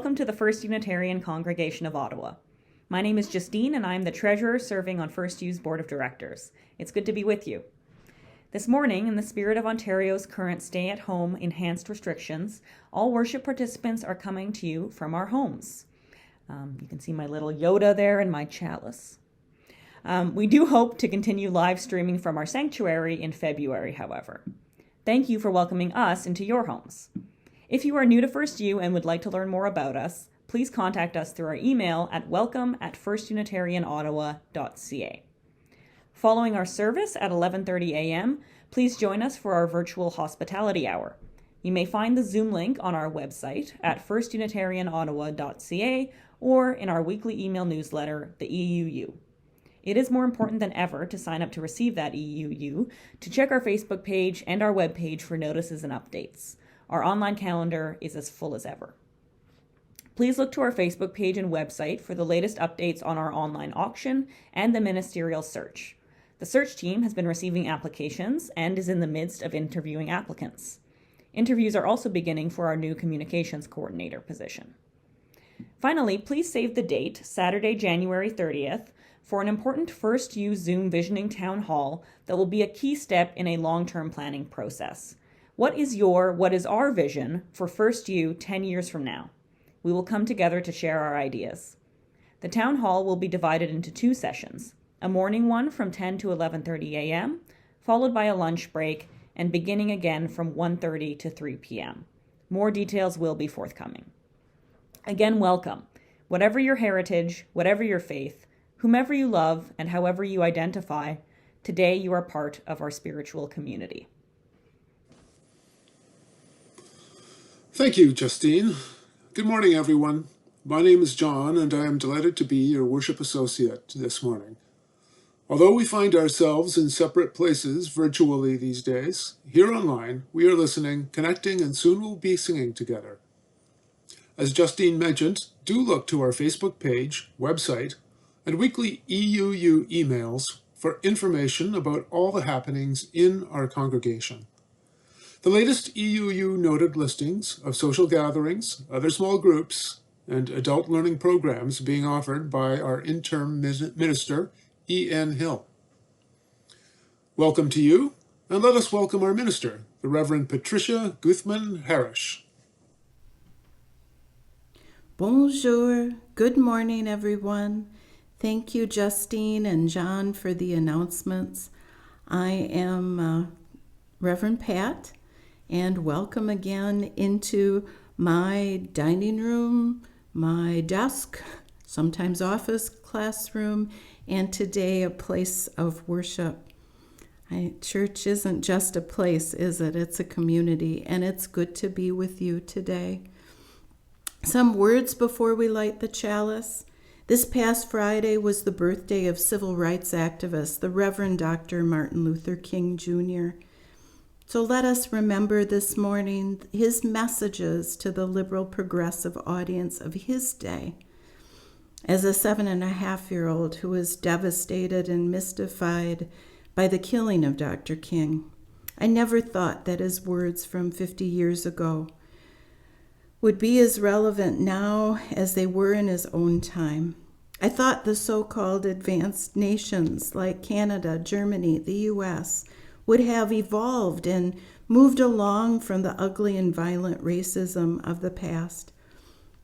welcome to the First Unitarian Congregation of Ottawa. My name is Justine, and I'm the treasurer serving on FirstU's board of directors. It's good to be with you. This morning, in the spirit of Ontario's current stay-at-home enhanced restrictions, all worship participants are coming to you from our homes. You can see my little Yoda there and my chalice. We do hope to continue live streaming from our sanctuary in February, however. Thank you for welcoming us into your homes. If you are new to FirstU and would like to learn more about us, please contact us through our email at welcome@firstunitarianottawa.ca. Following our service at 11:30 a.m., please join us for our virtual hospitality hour. You may find the Zoom link on our website at firstunitarianottawa.ca or in our weekly email newsletter, the EUU. It is more important than ever to sign up to receive that EUU, to check our Facebook page and our webpage for notices and updates. Our online calendar is as full as ever. Please look to our Facebook page and website for the latest updates on our online auction and the ministerial search. The search team has been receiving applications and is in the midst of interviewing applicants. Interviews are also beginning for our new communications coordinator position. Finally, please save the date, Saturday, January 30th, for an important FirstU Zoom Visioning Town Hall that will be a key step in a long-term planning process. What is our vision for FirstU 10 years from now? We will come together to share our ideas. The town hall will be divided into 2 sessions, a morning one from 10 to 11:30 a.m., followed by a lunch break, and beginning again from 1:30 to 3 p.m. More details will be forthcoming. Again, welcome. Whatever your heritage, whatever your faith, whomever you love, and however you identify, today you are part of our spiritual community. Thank you, Justine. Good morning, everyone. My name is John, and I am delighted to be your worship associate this morning. Although we find ourselves in separate places virtually these days, here online, we are listening, connecting, and soon we'll be singing together. As Justine mentioned, do look to our Facebook page, website, and weekly EUU emails for information about all the happenings in our congregation. The latest EUU noted listings of social gatherings, other small groups, and adult learning programs being offered by our interim minister, E.N. Hill. Welcome to you, and let us welcome our minister, the Reverend Patricia Guthmann Haresch. Bonjour. Good morning, everyone. Thank you, Justine and John, for the announcements. I am Reverend Pat, and welcome again into my dining room, my desk, sometimes office, classroom, and today a place of worship. Church isn't just a place, is it? It's a community, and it's good to be with you today. Some words before we light the chalice. This past Friday was the birthday of civil rights activist, the Reverend Dr. Martin Luther King Jr. So let us remember this morning his messages to the liberal progressive audience of his day. As a 7.5-year-old who was devastated and mystified by the killing of Dr. King, I never thought that his words from 50 years ago would be as relevant now as they were in his own time. I thought the so-called advanced nations like Canada, Germany, the U.S. would have evolved and moved along from the ugly and violent racism of the past.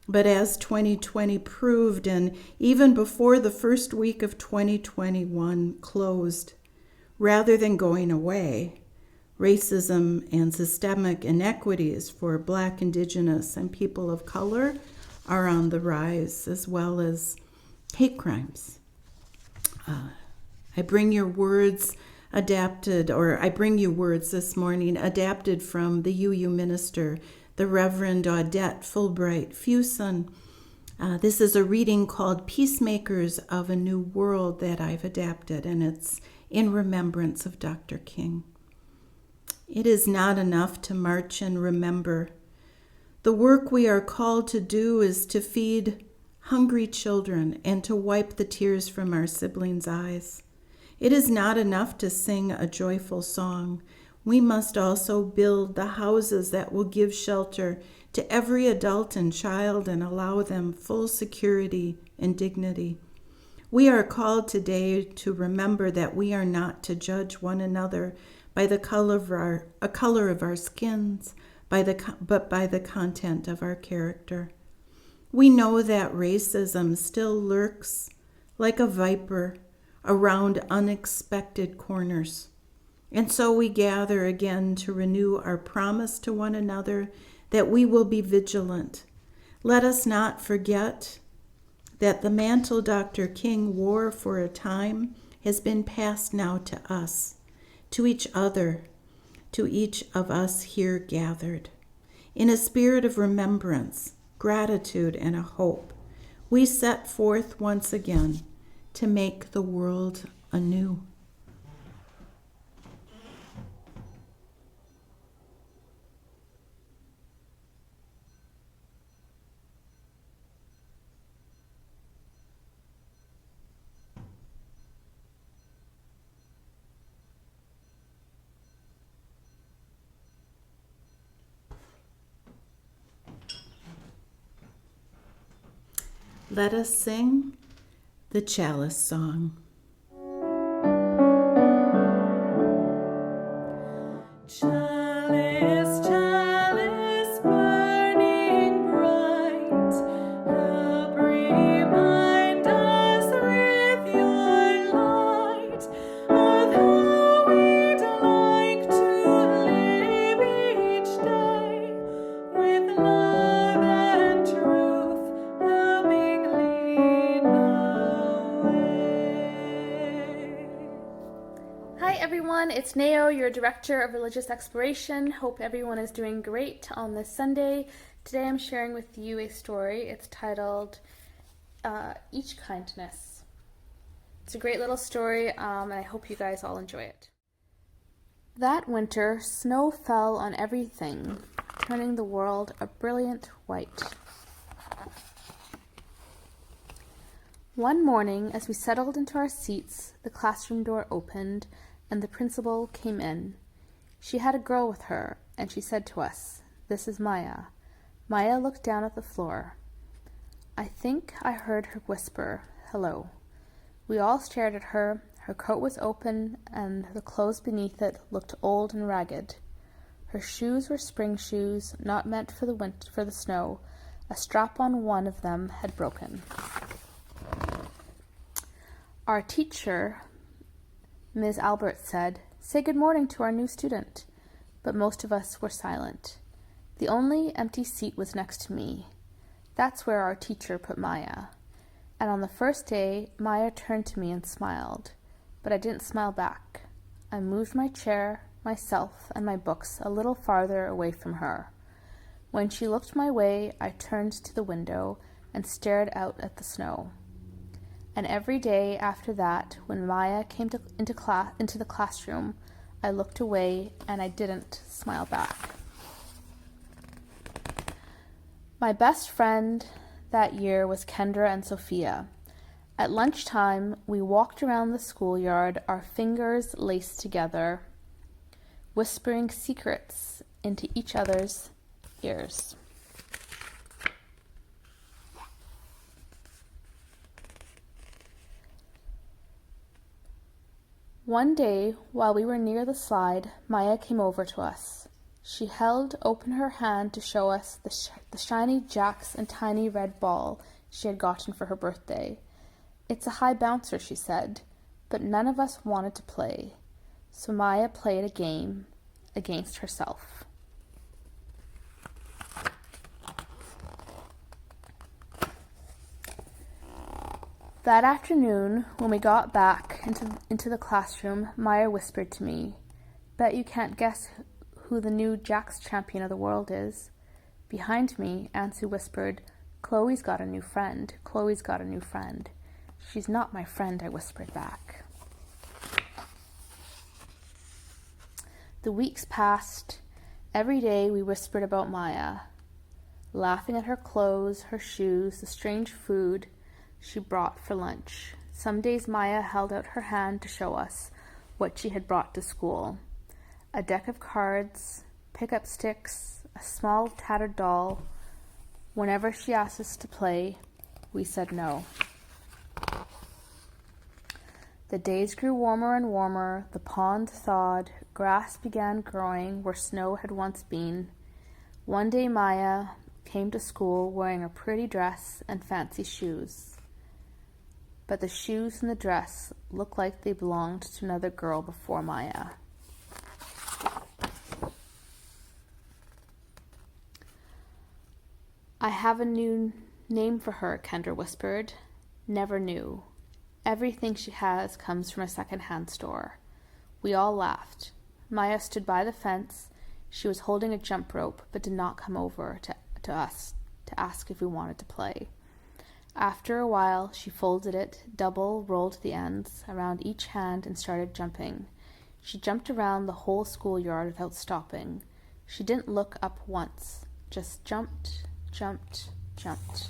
But as 2020 proved, and even before the first week of 2021 closed, rather than going away, racism and systemic inequities for Black, Indigenous, and people of color are on the rise, as well as hate crimes. I bring you words this morning adapted from the UU minister, the Reverend Audette Fulbright Fuson. This is a reading called Peacemakers of a New World that I've adapted, and it's in remembrance of Dr. King. It is not enough to march and remember. The work we are called to do is to feed hungry children and to wipe the tears from our siblings' eyes. It is not enough to sing a joyful song. We must also build the houses that will give shelter to every adult and child and allow them full security and dignity. We are called today to remember that we are not to judge one another by the color of our skins, but by the content of our character. We know that racism still lurks like a viper around unexpected corners. And so we gather again to renew our promise to one another that we will be vigilant. Let us not forget that the mantle Dr. King wore for a time has been passed now to us, to each other, to each of us here gathered. In a spirit of remembrance, gratitude, and a hope, we set forth once again to make the world anew. Let us sing the Chalice Song. Chalice, chalice, burning bright, help remind us with your light of how we'd like to live each day with love and truth helping lead the way. Hi everyone, it's Nao, your Director of Religious Exploration. Hope everyone is doing great on this Sunday. Today I'm sharing with you a story. It's titled Each Kindness. It's a great little story and I hope you guys all enjoy it. That winter, snow fell on everything, turning the world a brilliant white. One morning, as we settled into our seats, the classroom door opened and the principal came in. She had a girl with her, and she said to us, "This is Maya." Maya looked down at the floor. I think I heard her whisper, "Hello." We all stared at her. Her coat was open, and the clothes beneath it looked old and ragged. Her shoes were spring shoes, not meant for the snow. A strap on one of them had broken. Our teacher, Ms. Albert, said, "Say good morning to our new student." But most of us were silent. The only empty seat was next to me. That's where our teacher put Maya. And on the first day, Maya turned to me and smiled. But I didn't smile back. I moved my chair, myself, and my books a little farther away from her. When she looked my way, I turned to the window and stared out at the snow. And every day after that, when Maya came into the classroom, I looked away and I didn't smile back. My best friend that year was Kendra and Sophia. At lunchtime, we walked around the schoolyard, our fingers laced together, whispering secrets into each other's ears. One day, while we were near the slide, Maya came over to us. She held open her hand to show us the shiny jacks and tiny red ball she had gotten for her birthday. "It's a high bouncer," she said, but none of us wanted to play. So Maya played a game against herself. That afternoon, when we got back into the classroom, Maya whispered to me, "Bet you can't guess who the new Jacks champion of the world is." Behind me, Ansu whispered, "Chloe's got a new friend. Chloe's got a new friend." "She's not my friend," I whispered back. The weeks passed. Every day we whispered about Maya, laughing at her clothes, her shoes, the strange food she brought for lunch. Some days Maya held out her hand to show us what she had brought to school. A deck of cards, pickup sticks, a small tattered doll. Whenever she asked us to play, we said no. The days grew warmer and warmer, the pond thawed, grass began growing where snow had once been. One day Maya came to school wearing a pretty dress and fancy shoes. But the shoes and the dress looked like they belonged to another girl before Maya. I have a new name for her, Kendra whispered. Never knew. Everything she has comes from a second-hand store. We all laughed. Maya stood by the fence. She was holding a jump rope, but did not come over to us to ask if we wanted to play. After a while, she folded it, rolled the ends around each hand and started jumping. She jumped around the whole schoolyard without stopping. She didn't look up once, just jumped, jumped, jumped.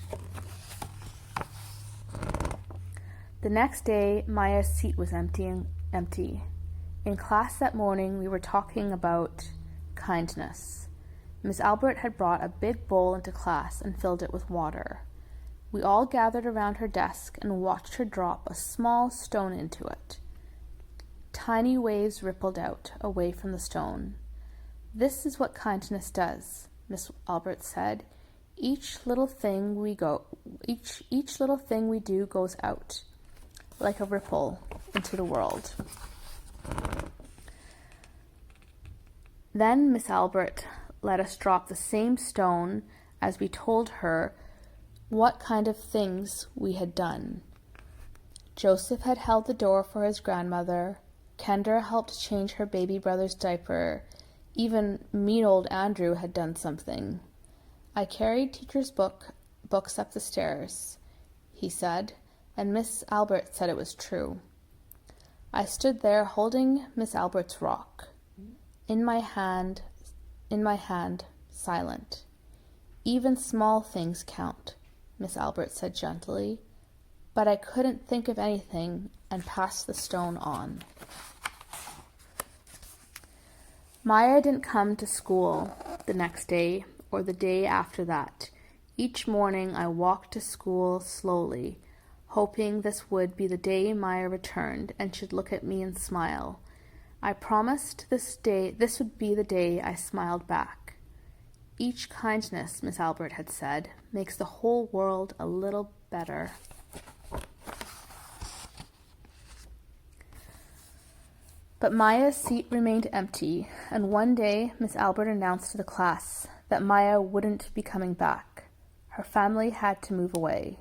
The next day, Maya's seat was empty. In class that morning, we were talking about kindness. Miss Albert had brought a big bowl into class and filled it with water. We all gathered around her desk and watched her drop a small stone into it. Tiny waves rippled out, away from the stone. "This is what kindness does," Miss Albert said. Each little thing we do goes out, like a ripple, into the world. Then Miss Albert let us drop the same stone as we told her what kind of things we had done. Joseph had held the door for his grandmother. Kendra helped change her baby brother's diaper. Even mean old Andrew had done something. "I carried teacher's books up the stairs," he said, and Miss Albert said it was true. I stood there holding Miss Albert's rock. In my hand, silent. "Even small things count," Miss Albert said gently, but I couldn't think of anything and passed the stone on. Maya didn't come to school the next day or the day after that. Each morning I walked to school slowly, hoping this would be the day Maya returned and should look at me and smile. I promised this would be the day I smiled back. "Each kindness," Miss Albert had said, "makes the whole world a little better." But Maya's seat remained empty, and one day Miss Albert announced to the class that Maya wouldn't be coming back. Her family had to move away,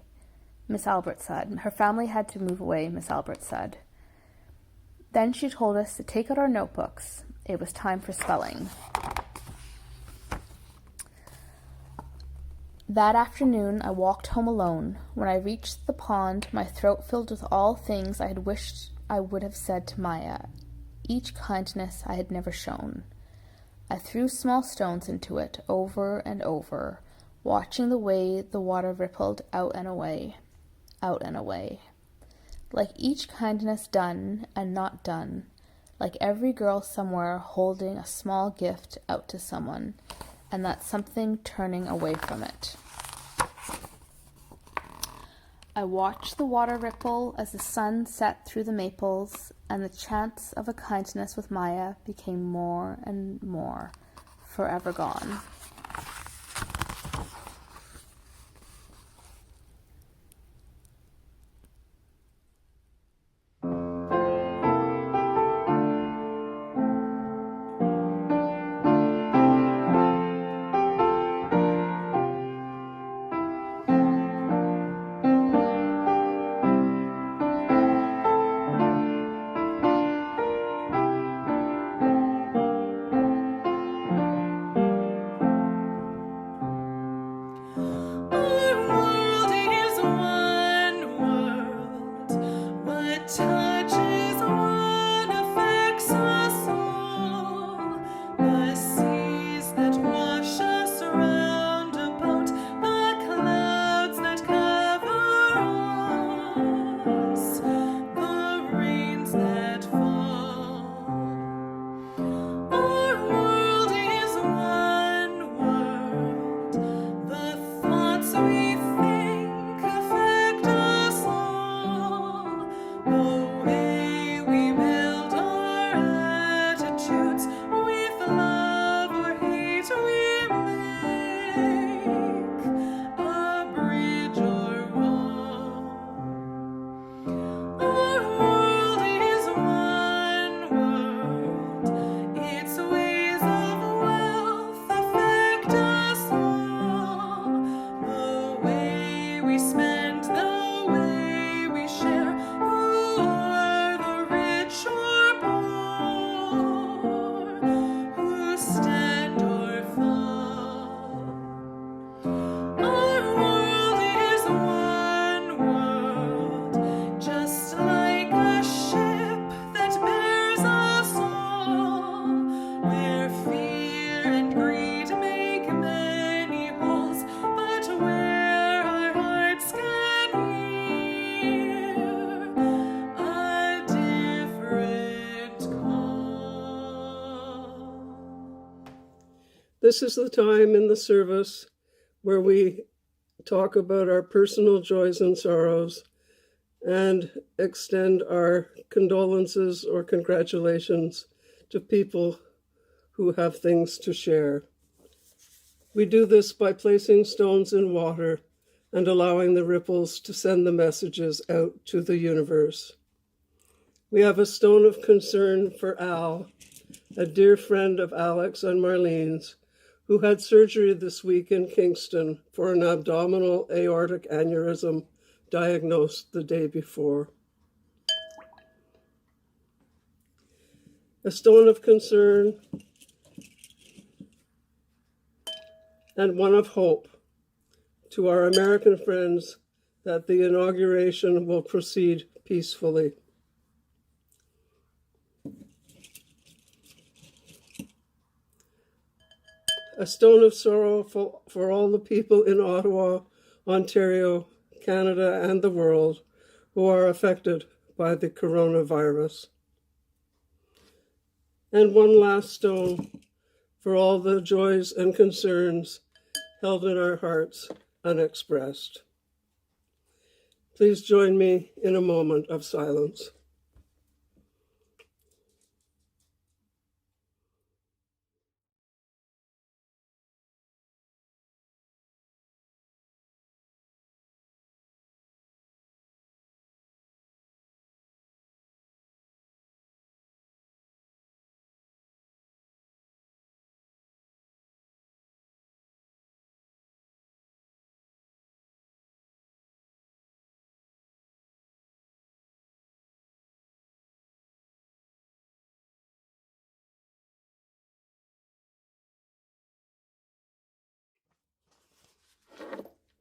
Miss Albert said. Then she told us to take out our notebooks. It was time for spelling. That afternoon I walked home alone. When I reached the pond, my throat filled with all things I had wished I would have said to Maya. Each kindness I had never shown. I threw small stones into it over and over, watching the way the water rippled out and away, like each kindness done and not done, like every girl somewhere holding a small gift out to someone, and that something turning away from it. I watched the water ripple as the sun set through the maples, and the chance of a kindness with Maya became more and more, forever gone. This is the time in the service where we talk about our personal joys and sorrows and extend our condolences or congratulations to people who have things to share. We do this by placing stones in water and allowing the ripples to send the messages out to the universe. We have a stone of concern for Al, a dear friend of Alex and Marlene's, who had surgery this week in Kingston for an abdominal aortic aneurysm diagnosed the day before. A stone of concern and one of hope to our American friends that the inauguration will proceed peacefully. A stone of sorrow for all the people in Ottawa, Ontario, Canada, and the world who are affected by the coronavirus. And one last stone for all the joys and concerns held in our hearts unexpressed. Please join me in a moment of silence.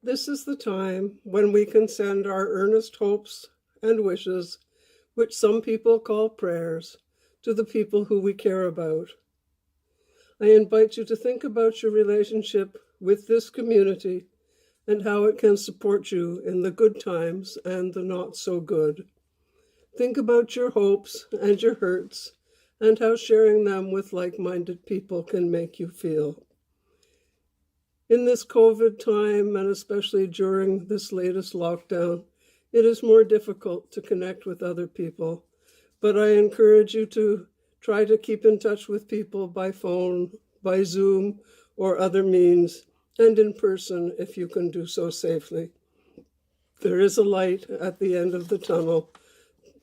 This is the time when we can send our earnest hopes and wishes, which some people call prayers, to the people who we care about. I invite you to think about your relationship with this community and how it can support you in the good times and the not so good. Think about your hopes and your hurts and how sharing them with like-minded people can make you feel. In this COVID time, and especially during this latest lockdown, it is more difficult to connect with other people, but I encourage you to try to keep in touch with people by phone, by Zoom, or other means, and in person if you can do so safely. There is a light at the end of the tunnel.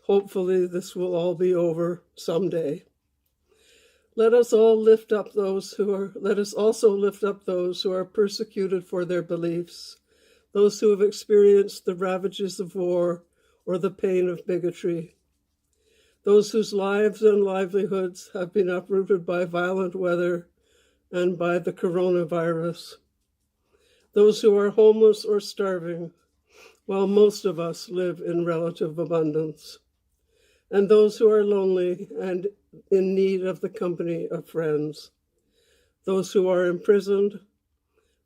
Hopefully this will all be over someday. Let us also lift up those who are persecuted for their beliefs, those who have experienced the ravages of war or the pain of bigotry, those whose lives and livelihoods have been uprooted by violent weather and by the coronavirus, those who are homeless or starving, while most of us live in relative abundance, and those who are lonely and in need of the company of friends, those who are imprisoned,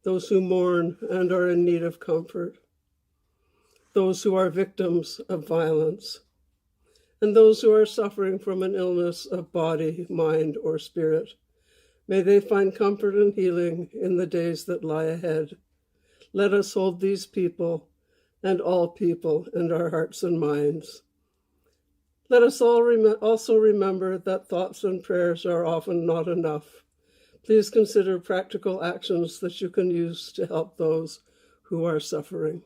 those who mourn and are in need of comfort, those who are victims of violence, and those who are suffering from an illness of body, mind, or spirit. May they find comfort and healing in the days that lie ahead. Let us hold these people and all people in our hearts and minds. Let us also remember that thoughts and prayers are often not enough. Please consider practical actions that you can use to help those who are suffering.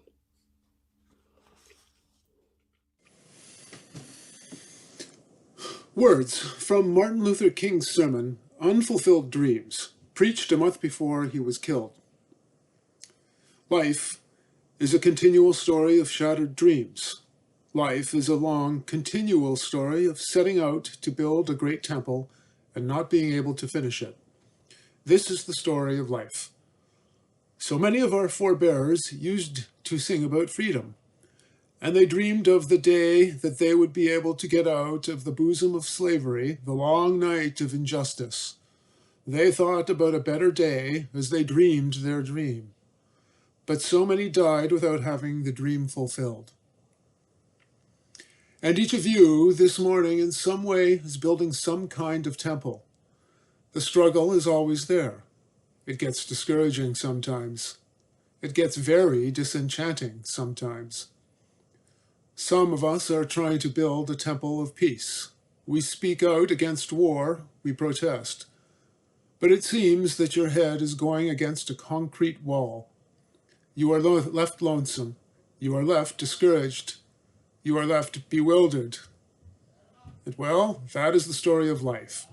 Words from Martin Luther King's sermon, Unfulfilled Dreams, preached a month before he was killed. Life is a continual story of shattered dreams. Life is a long, continual story of setting out to build a great temple and not being able to finish it. This is the story of life. So many of our forebears used to sing about freedom, and they dreamed of the day that they would be able to get out of the bosom of slavery, the long night of injustice. They thought about a better day as they dreamed their dream. But so many died without having the dream fulfilled. And each of you this morning in some way is building some kind of temple. The struggle is always there. It gets discouraging sometimes. It gets very disenchanting sometimes. Some of us are trying to build a temple of peace. We speak out against war, we protest. But it seems that your head is going against a concrete wall. You are left lonesome. You are left discouraged. You are left bewildered. And well, that is the story of life.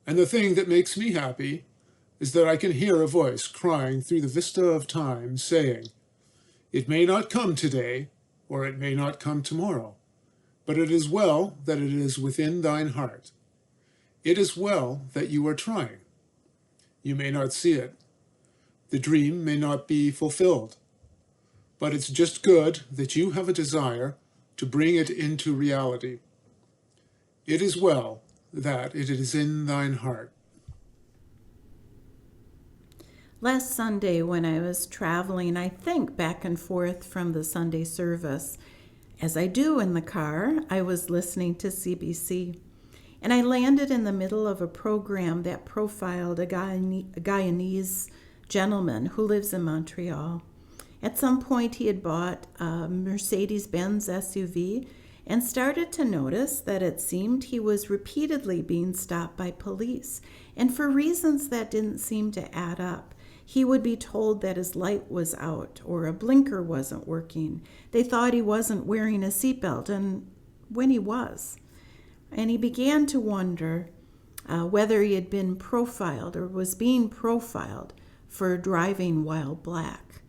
And the thing that makes me happy is that I can hear a voice crying through the vista of time saying, "It may not come today, or it may not come tomorrow, but it is well that it is within thine heart. It is well that you are trying. You may not see it. The dream may not be fulfilled, but it's just good that you have a desire to bring it into reality. It is well that it is in thine heart." Last Sunday, when I was traveling, I think back and forth from the Sunday service, as I do in the car, I was listening to CBC. And I landed in the middle of a program that profiled a Guyanese gentleman who lives in Montreal. At some point, he had bought a Mercedes-Benz SUV and started to notice that it seemed he was repeatedly being stopped by police. And for reasons that didn't seem to add up. He would be told that his light was out or a blinker wasn't working. They thought he wasn't wearing a seatbelt, and when he was. And he began to wonder whether he had been profiled or was being profiled for driving while black.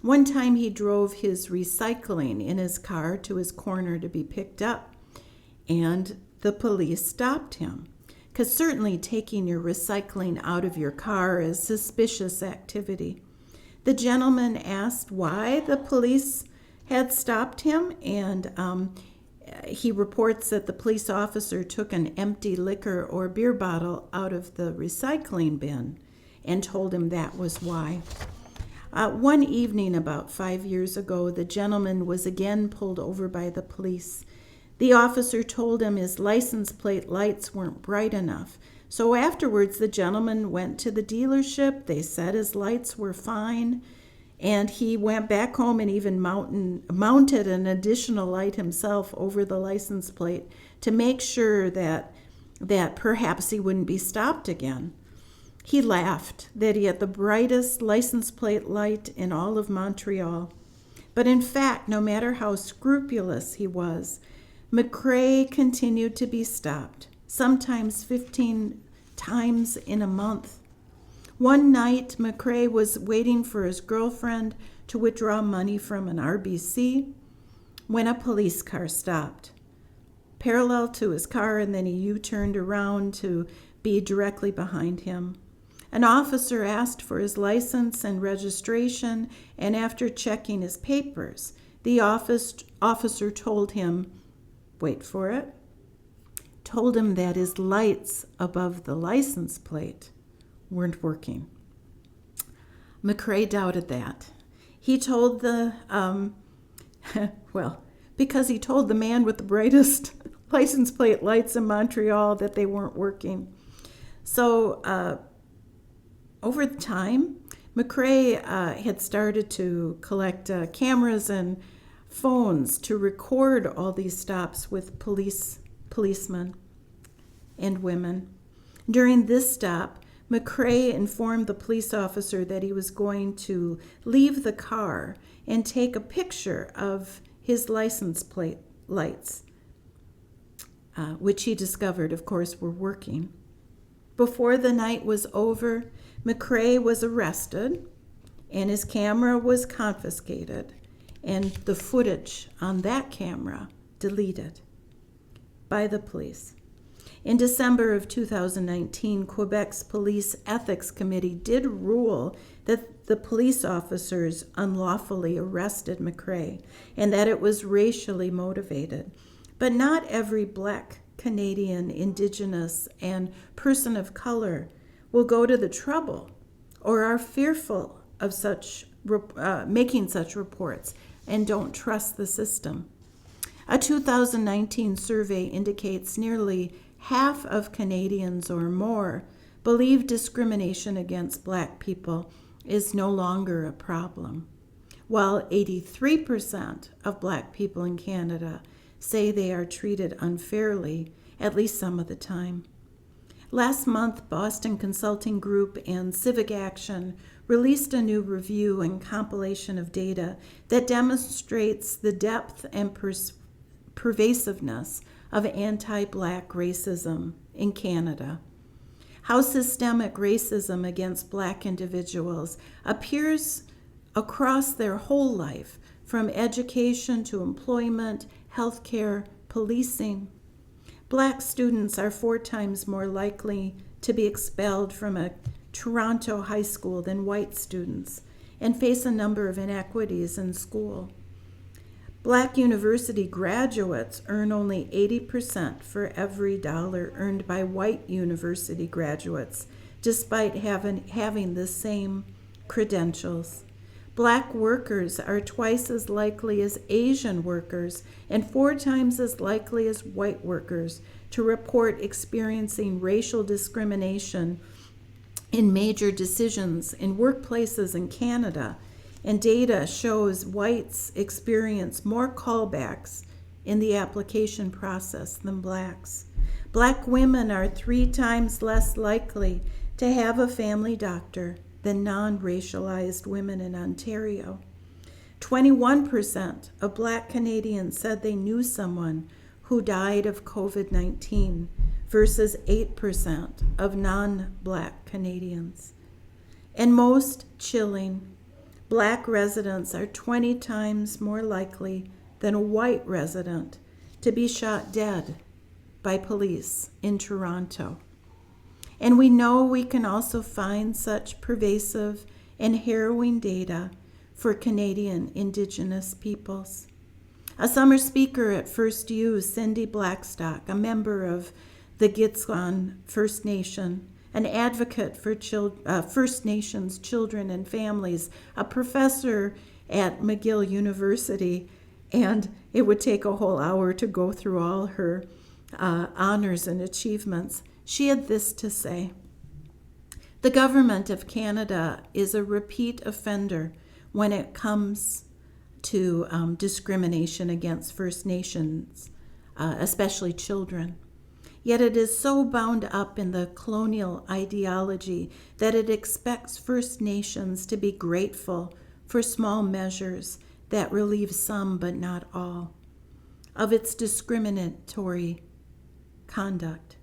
One time he drove his recycling in his car to his corner to be picked up, and the police stopped him. Because certainly taking your recycling out of your car is suspicious activity. The gentleman asked why the police had stopped him, and he reports that the police officer took an empty liquor or beer bottle out of the recycling bin and told him that was why. One evening about 5 years ago, the gentleman was again pulled over by the police. The officer told him his license plate lights weren't bright enough. So afterwards, the gentleman went to the dealership. They said his lights were fine. And he went back home and even mounted an additional light himself over the license plate to make sure that perhaps he wouldn't be stopped again. He laughed that he had the brightest license plate light in all of Montreal. But in fact, no matter how scrupulous he was, McCrae continued to be stopped, sometimes 15 times in a month. One night, McCrae was waiting for his girlfriend to withdraw money from an RBC when a police car stopped, parallel to his car, and then he U-turned around to be directly behind him. An officer asked for his license and registration, and after checking his papers, the officer told him, wait for it, told him that his lights above the license plate weren't working. McCrae doubted that. He told because he told the man with the brightest license plate lights in Montreal that they weren't working. So over time, McCrae had started to collect cameras and phones to record all these stops with policemen and women. During this stop, McCrae informed the police officer that he was going to leave the car and take a picture of his license plate lights, which he discovered, of course, were working. Before the night was over, McCrae was arrested and his camera was confiscated, and the footage on that camera deleted by the police. In December of 2019, Quebec's Police Ethics Committee did rule that the police officers unlawfully arrested McCrae and that it was racially motivated. But not every Black, Canadian, Indigenous, and person of color will go to the trouble or are fearful of making such reports and don't trust the system. A 2019 survey indicates nearly half of Canadians or more believe discrimination against Black people is no longer a problem, while 83% of Black people in Canada say they are treated unfairly, at least some of the time. Last month, Boston Consulting Group and Civic Action released a new review and compilation of data that demonstrates the depth and pervasiveness of anti-Black racism in Canada. How systemic racism against Black individuals appears across their whole life, from education to employment, healthcare, policing. Black students are 4 times more likely to be expelled from a Toronto high school than white students and face a number of inequities in school. Black university graduates earn only 80% for every dollar earned by white university graduates, despite having the same credentials. Black workers are twice as likely as Asian workers and 4 times as likely as white workers to report experiencing racial discrimination in major decisions in workplaces in Canada. And data shows whites experience more callbacks in the application process than Blacks. Black women are 3 times less likely to have a family doctor than non-racialized women in Ontario. 21% of Black Canadians said they knew someone who died of COVID-19 versus 8% of non-Black Canadians. And most chilling, Black residents are 20 times more likely than a white resident to be shot dead by police in Toronto. And we know we can also find such pervasive and harrowing data for Canadian Indigenous peoples. A summer speaker at FirstU, Cindy Blackstock, a member of the Guthmann First Nation, an advocate for First Nations children and families, a professor at McGill University, and it would take a whole hour to go through all her honors and achievements. She had this to say: "The government of Canada is a repeat offender when it comes to discrimination against First Nations, especially children. Yet it is so bound up in the colonial ideology that it expects First Nations to be grateful for small measures that relieve some but not all of its discriminatory conduct.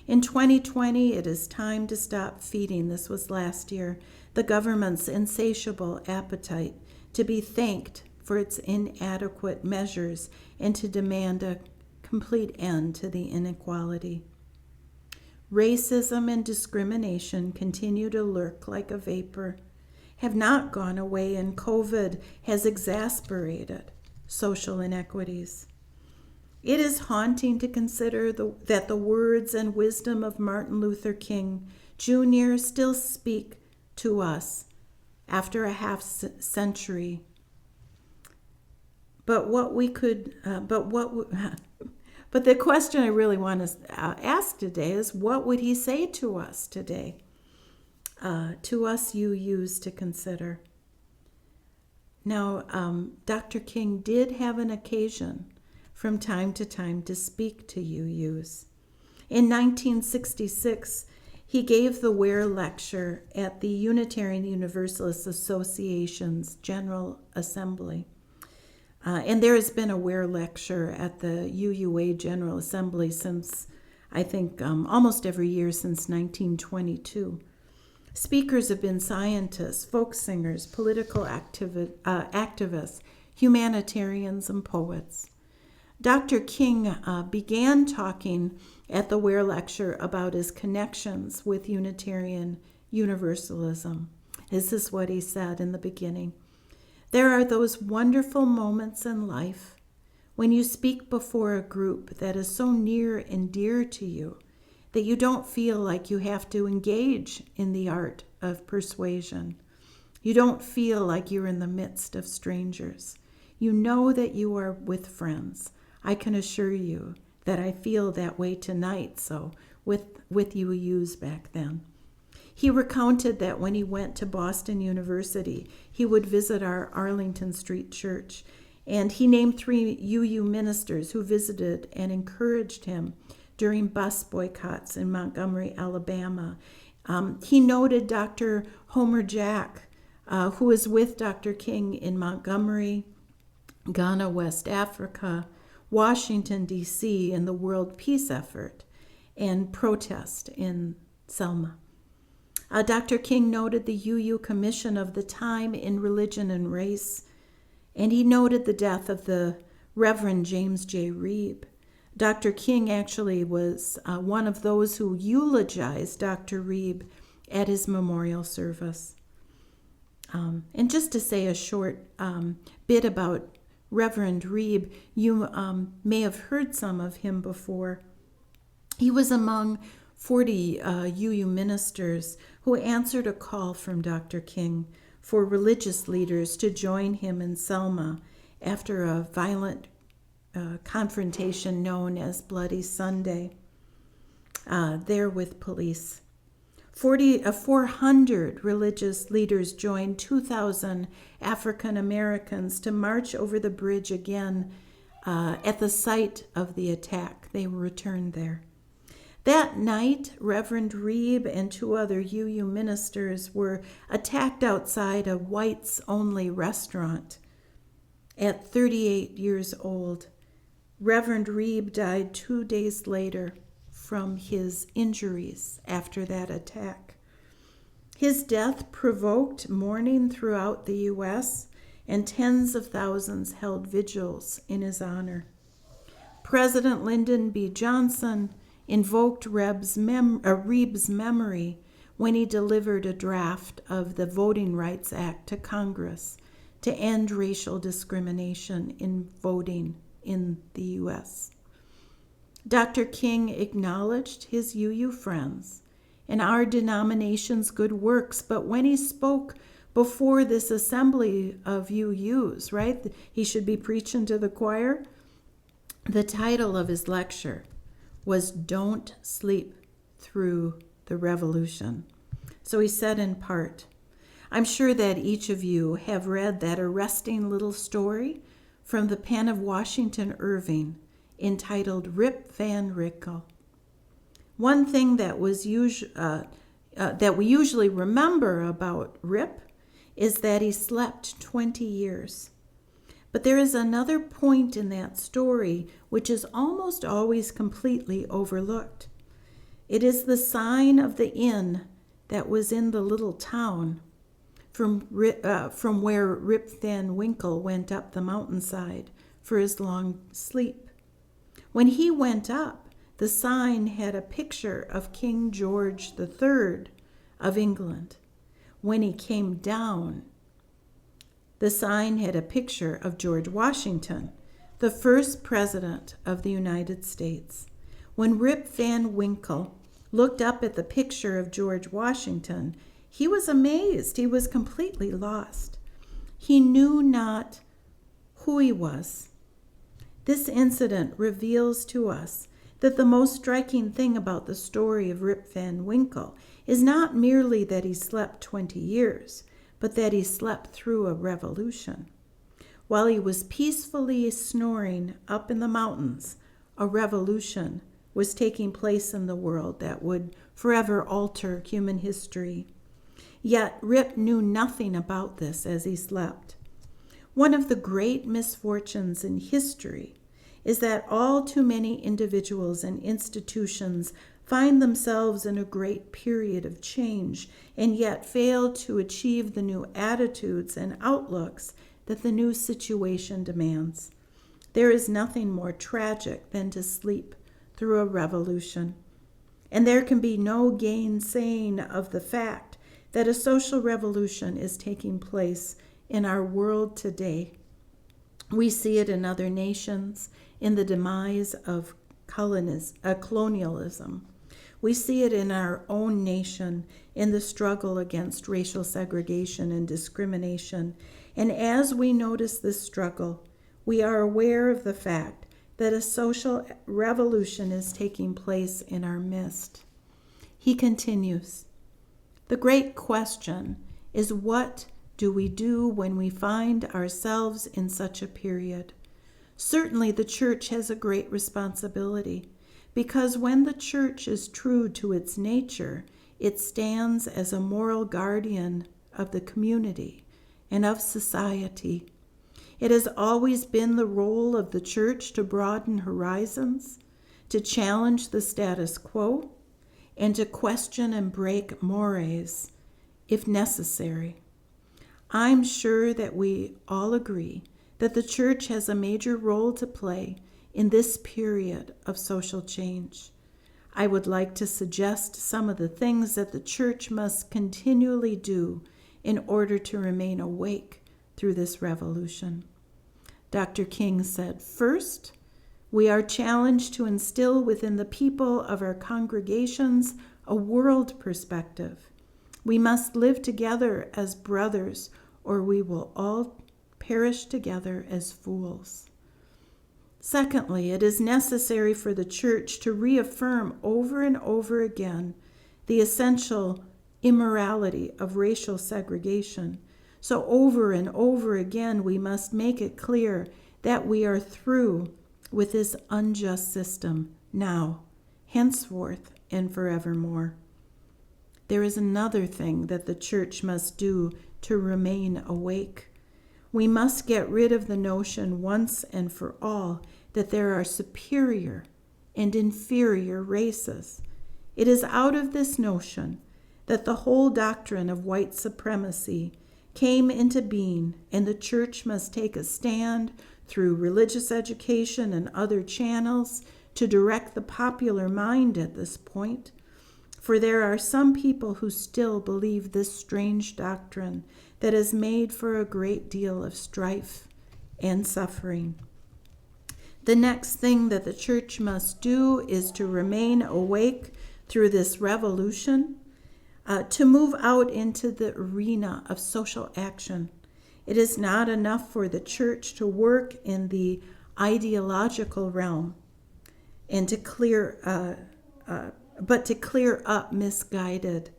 In 2020, it is time to stop feeding," this was last year, "the government's insatiable appetite to be thanked for its inadequate measures and to demand a complete end to the inequality. Racism and discrimination continue to lurk like a vapor, have not gone away, and COVID has exacerbated social inequities. It is haunting to consider that the words and wisdom of Martin Luther King Jr. still speak to us after a half century. But the question I really want to ask today is, what would he say to us today? To us UUs to consider. Now, Dr. King did have an occasion from time to time to speak to UUs. In 1966, he gave the Ware Lecture at the Unitarian Universalist Association's General Assembly. And there has been a Ware Lecture at the UUA General Assembly since, I think, almost every year since 1922. Speakers have been scientists, folk singers, political activists, humanitarians, and poets. Dr. King began talking at the Ware Lecture about his connections with Unitarian Universalism. This is what he said in the beginning. "There are those wonderful moments in life when you speak before a group that is so near and dear to you that you don't feel like you have to engage in the art of persuasion. You don't feel like you're in the midst of strangers. You know that you are with friends. I can assure you that I feel that way tonight, so with UUs back then. He recounted that when he went to Boston University, he would visit our Arlington Street church, and he named 3 UU ministers who visited and encouraged him during bus boycotts in Montgomery, Alabama. He noted Dr. Homer Jack, who was with Dr. King in Montgomery, Ghana, West Africa, Washington, D.C., in the World Peace Effort, and protest in Selma. Dr. King noted the UU Commission of the time in religion and race, and he noted the death of the Reverend James J. Reeb. Dr. King actually was one of those who eulogized Dr. Reeb at his memorial service. And just to say a short bit about Reverend Reeb, you may have heard some of him before. He was among 40 UU ministers who answered a call from Dr. King for religious leaders to join him in Selma after a violent confrontation known as Bloody Sunday there with police. 400 religious leaders joined 2,000 African Americans to march over the bridge again at the site of the attack. They returned there. That night, Reverend Reeb and 2 other UU ministers were attacked outside a whites-only restaurant. At 38 years old, Reverend Reeb died 2 days later from his injuries after that attack. His death provoked mourning throughout the U.S., and tens of thousands held vigils in his honor. President Lyndon B. Johnson invoked Reeb's memory when he delivered a draft of the Voting Rights Act to Congress to end racial discrimination in voting in the U.S. Dr. King acknowledged his UU friends and our denomination's good works, but when he spoke before this assembly of UUs, right, he should be preaching to the choir, the title of his lecture was "Don't Sleep Through the Revolution." So he said in part, I'm sure that each of you have read that arresting little story from the pen of Washington Irving entitled Rip Van Winkle. One thing that we usually remember about Rip is that he slept 20 years. But there is another point in that story which is almost always completely overlooked. It is the sign of the inn that was in the little town from where Rip Van Winkle went up the mountainside for his long sleep. When he went up, the sign had a picture of King George III of England. When he came down, the sign had a picture of George Washington, the first president of the United States. When Rip Van Winkle looked up at the picture of George Washington, he was amazed. He was completely lost. He knew not who he was. This incident reveals to us that the most striking thing about the story of Rip Van Winkle is not merely that he slept 20 years, but that he slept through a revolution. While he was peacefully snoring up in the mountains, a revolution was taking place in the world that would forever alter human history. Yet Rip knew nothing about this as he slept. One of the great misfortunes in history is that all too many individuals and institutions find themselves in a great period of change and yet fail to achieve the new attitudes and outlooks that the new situation demands. There is nothing more tragic than to sleep through a revolution. And there can be no gainsaying of the fact that a social revolution is taking place in our world today. We see it in other nations, in the demise of colonialism. We see it in our own nation, in the struggle against racial segregation and discrimination. And as we notice this struggle, we are aware of the fact that a social revolution is taking place in our midst. He continues, The great question is, what do we do when we find ourselves in such a period? Certainly the church has a great responsibility, because when the church is true to its nature, it stands as a moral guardian of the community and of society. It has always been the role of the church to broaden horizons, to challenge the status quo, and to question and break mores, if necessary. I'm sure that we all agree that the church has a major role to play in this period of social change. I would like to suggest some of the things that the church must continually do in order to remain awake through this revolution. Dr. King said, first, we are challenged to instill within the people of our congregations a world perspective. We must live together as brothers, or we will all perish together as fools. Secondly, it is necessary for the church to reaffirm over and over again the essential immorality of racial segregation. So over and over again, we must make it clear that we are through with this unjust system now, henceforth, and forevermore. There is another thing that the church must do to remain awake. We must get rid of the notion once and for all that there are superior and inferior races. It is out of this notion that the whole doctrine of white supremacy came into being, and the church must take a stand through religious education and other channels to direct the popular mind at this point. For there are some people who still believe this strange doctrine that has made for a great deal of strife and suffering. The next thing that the church must do is to remain awake through this revolution, to move out into the arena of social action. It is not enough for the church to work in the ideological realm and to clear up misguided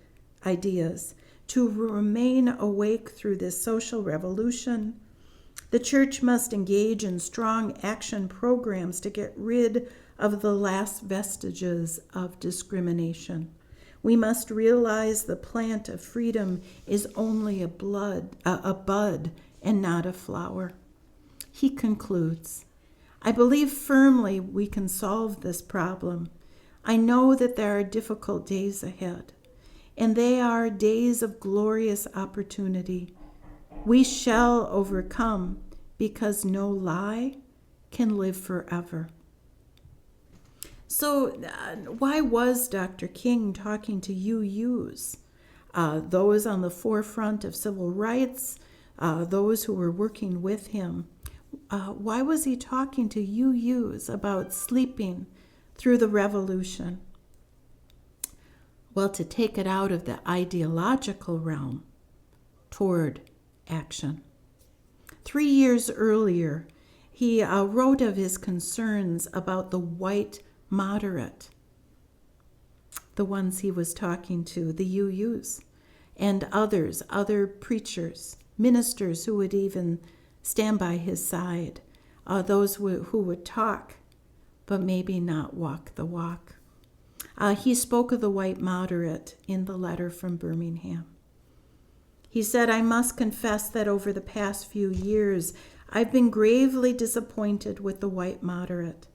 ideas. To remain awake through this social revolution, the church must engage in strong action programs to get rid of the last vestiges of discrimination. We must realize the plant of freedom is only a bud and not a flower. He concludes, I believe firmly we can solve this problem. I know that there are difficult days ahead, and they are days of glorious opportunity. We shall overcome because no lie can live forever. So why was Dr. King talking to UUs, those on the forefront of civil rights, those who were working with him? Why was he talking to UUs about sleeping through the revolution? Well, to take it out of the ideological realm toward action. 3 years earlier, he wrote of his concerns about the white moderate, the ones he was talking to, the UUs, and others, other preachers, ministers who would even stand by his side, those who would talk, but maybe not walk the walk. He spoke of the white moderate in the letter from Birmingham. He said, I must confess that over the past few years, I've been gravely disappointed with the white moderate.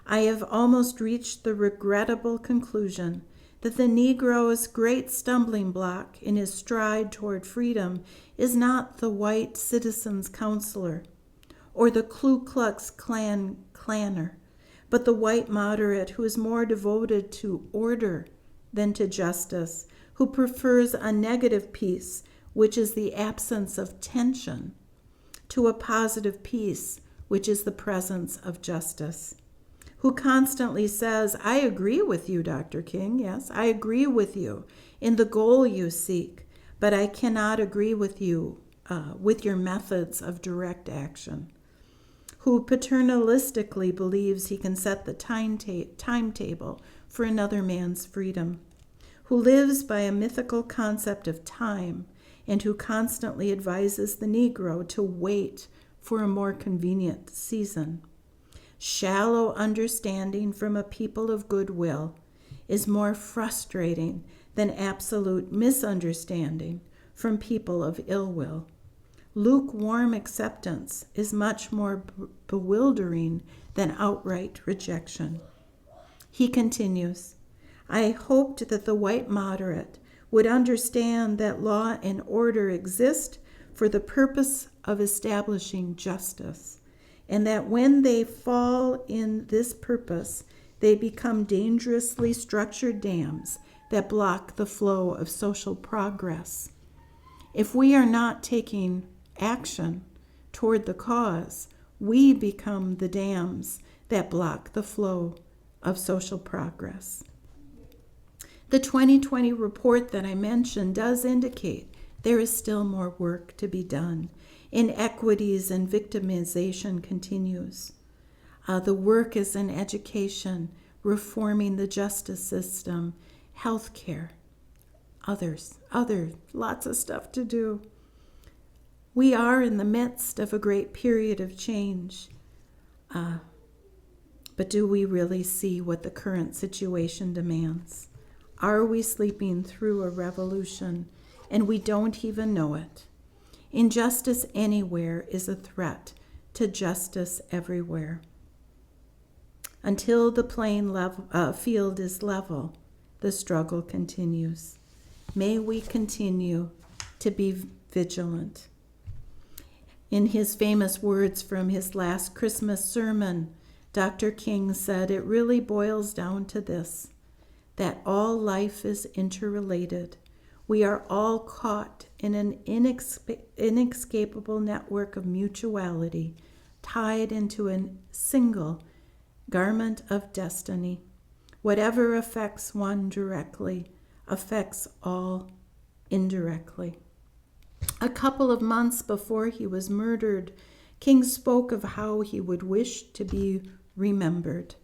I have almost reached the regrettable conclusion that the Negro's great stumbling block in his stride toward freedom is not the white citizen's counselor or the Ku Klux Klanner, but the white moderate who is more devoted to order than to justice, who prefers a negative peace, which is the absence of tension, to a positive peace, which is the presence of justice, who constantly says, I agree with you, Dr. King, yes, I agree with you in the goal you seek, but I cannot agree with you with your methods of direct action, who paternalistically believes he can set the timetable for another man's freedom, who lives by a mythical concept of time and who constantly advises the Negro to wait for a more convenient season. Shallow understanding from a people of goodwill is more frustrating than absolute misunderstanding from people of ill will. Lukewarm acceptance is much more bewildering than outright rejection. He continues, I hoped that the white moderate would understand that law and order exist for the purpose of establishing justice, and that when they fall in this purpose, they become dangerously structured dams that block the flow of social progress. If we are not taking action toward the cause, we become the dams that block the flow of social progress. The 2020 report that I mentioned does indicate there is still more work to be done. Inequities and victimization continues. The work is in education, reforming the justice system, healthcare, lots of stuff to do. We are in the midst of a great period of change. But do we really see what the current situation demands? Are we sleeping through a revolution and we don't even know it? Injustice anywhere is a threat to justice everywhere. Until the playing field is level, the struggle continues. May we continue to be vigilant. In his famous words from his last Christmas sermon, Dr. King said, it really boils down to this, that all life is interrelated. We are all caught in an inescapable network of mutuality, tied into a single garment of destiny. Whatever affects one directly affects all indirectly. A couple of months before he was murdered, King spoke of how he would wish to be remembered.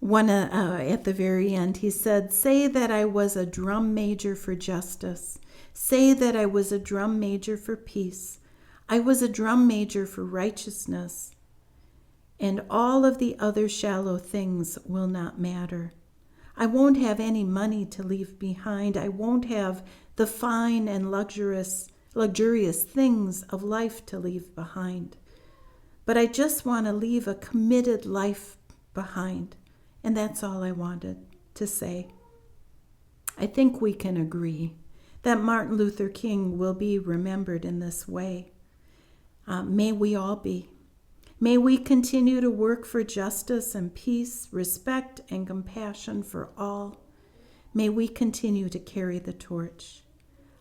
At the very end, he said, say that I was a drum major for justice. Say that I was a drum major for peace. I was a drum major for righteousness. And all of the other shallow things will not matter. I won't have any money to leave behind. I won't have the fine and luxurious things of life to leave behind. But I just want to leave a committed life behind. And that's all I wanted to say. I think we can agree that Martin Luther King will be remembered in this way. May we all be. May we continue to work for justice and peace, respect and compassion for all. May we continue to carry the torch.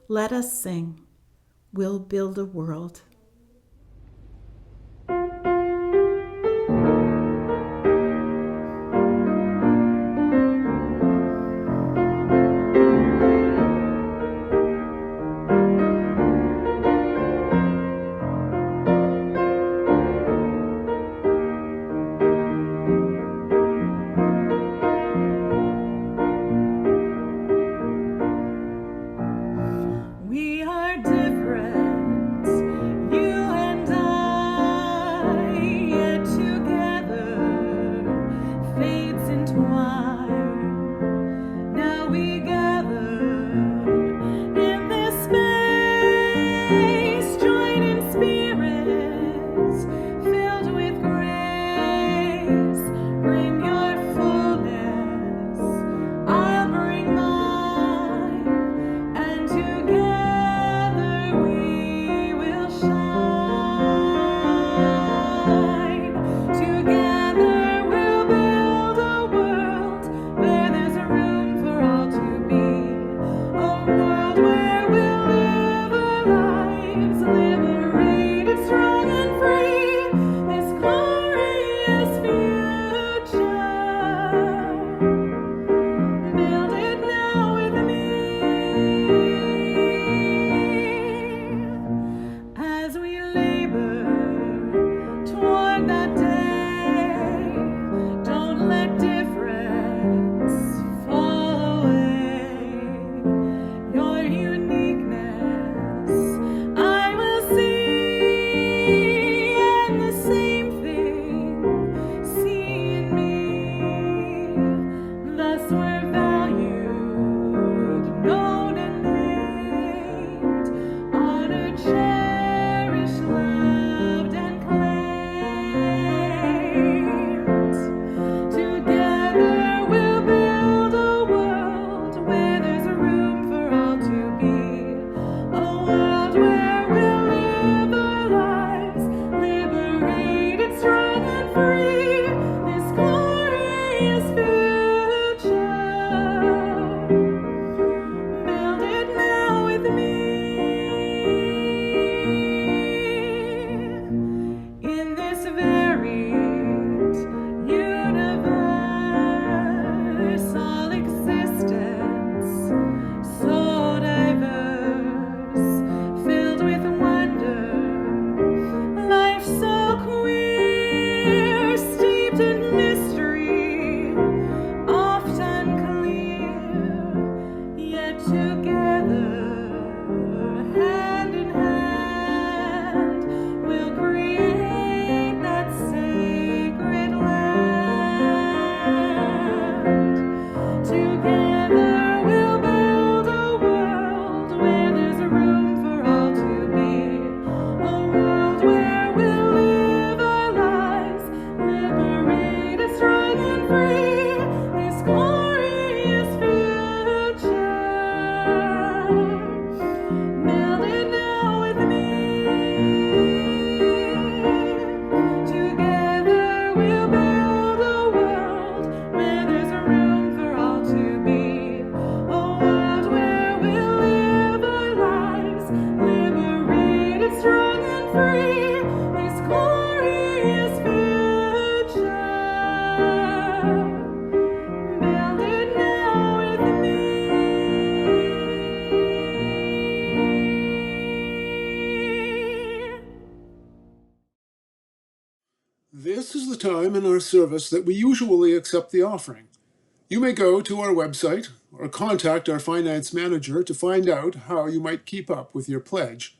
Let us sing, We'll Build a World. Don't let difference fall This is the time in our service that we usually accept the offering. You may go to our website or contact our finance manager to find out how you might keep up with your pledge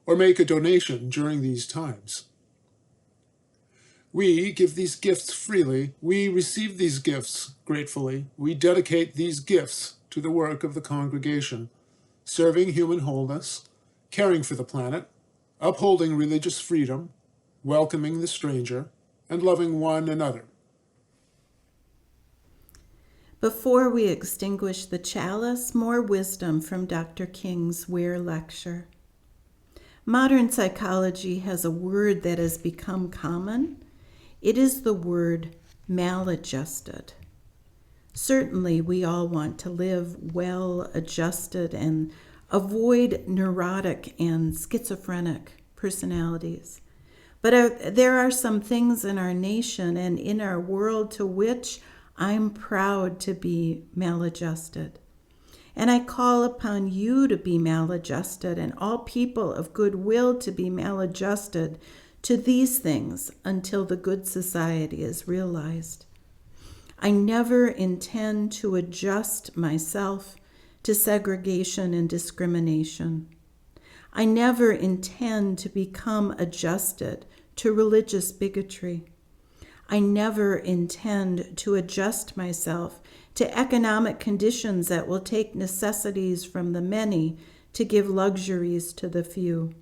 or make a donation during these times. We give these gifts freely. We receive these gifts gratefully. We dedicate these gifts to the work of the congregation, serving human wholeness, caring for the planet, upholding religious freedom, welcoming the stranger, and loving one another. Before we extinguish the chalice, more wisdom from Dr. King's Ware Lecture. Modern psychology has a word that has become common. It is the word maladjusted. Certainly, we all want to live well-adjusted and avoid neurotic and schizophrenic personalities. But there are some things in our nation and in our world to which I'm proud to be maladjusted. And I call upon you to be maladjusted and all people of goodwill to be maladjusted to these things until the good society is realized. I never intend to adjust myself to segregation and discrimination. I never intend to become adjusted to religious bigotry. I never intend to adjust myself to economic conditions that will take necessities from the many to give luxuries to the few,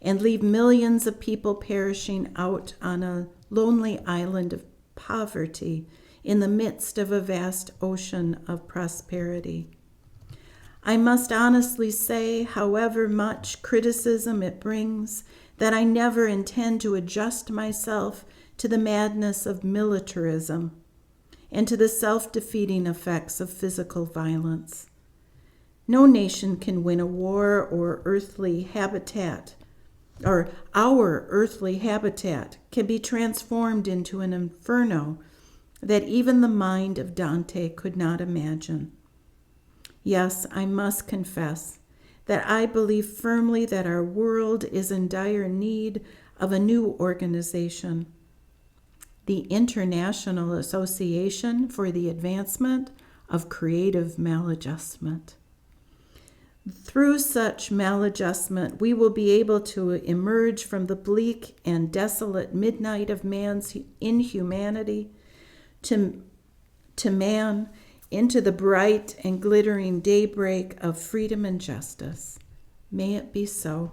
and leave millions of people perishing out on a lonely island of poverty in the midst of a vast ocean of prosperity. I must honestly say, however much criticism it brings, that I never intend to adjust myself to the madness of militarism and to the self-defeating effects of physical violence. No nation can win a war or earthly habitat, or our earthly habitat can be transformed into an inferno that even the mind of Dante could not imagine. Yes, I must confess that I believe firmly that our world is in dire need of a new organization, the International Association for the Advancement of Creative Maladjustment. Through such maladjustment, we will be able to emerge from the bleak and desolate midnight of man's inhumanity to man into the bright and glittering daybreak of freedom and justice. May it be so.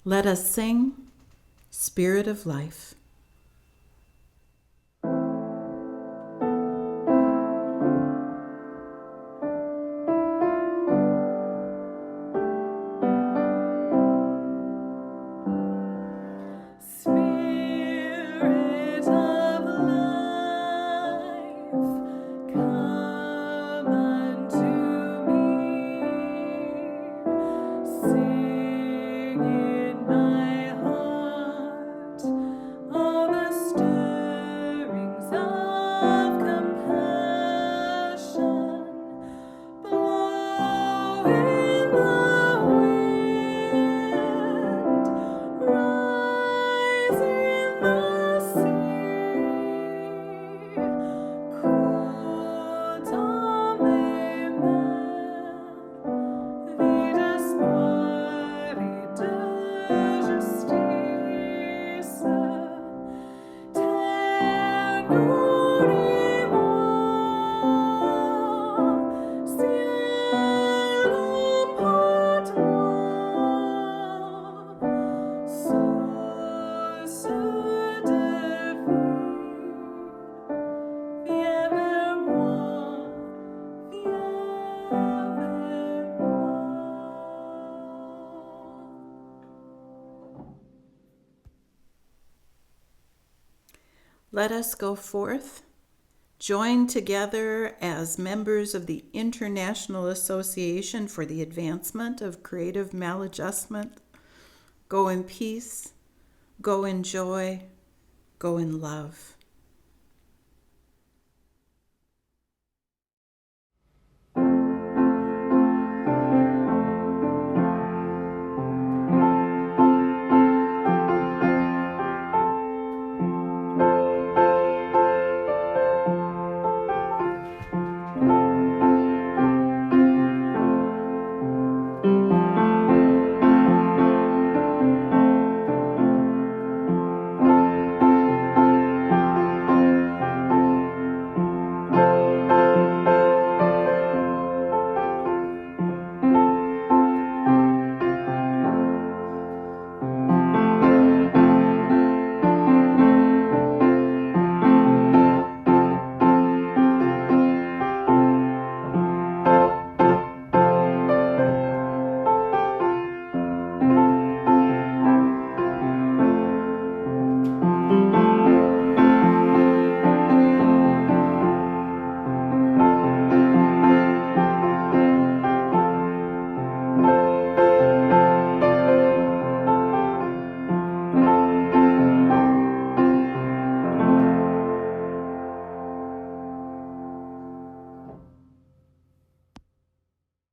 Let us sing, Spirit of Life. Let us go forth, join together as members of the International Association for the Advancement of Creative Maladjustment. Go in peace, go in joy, go in love.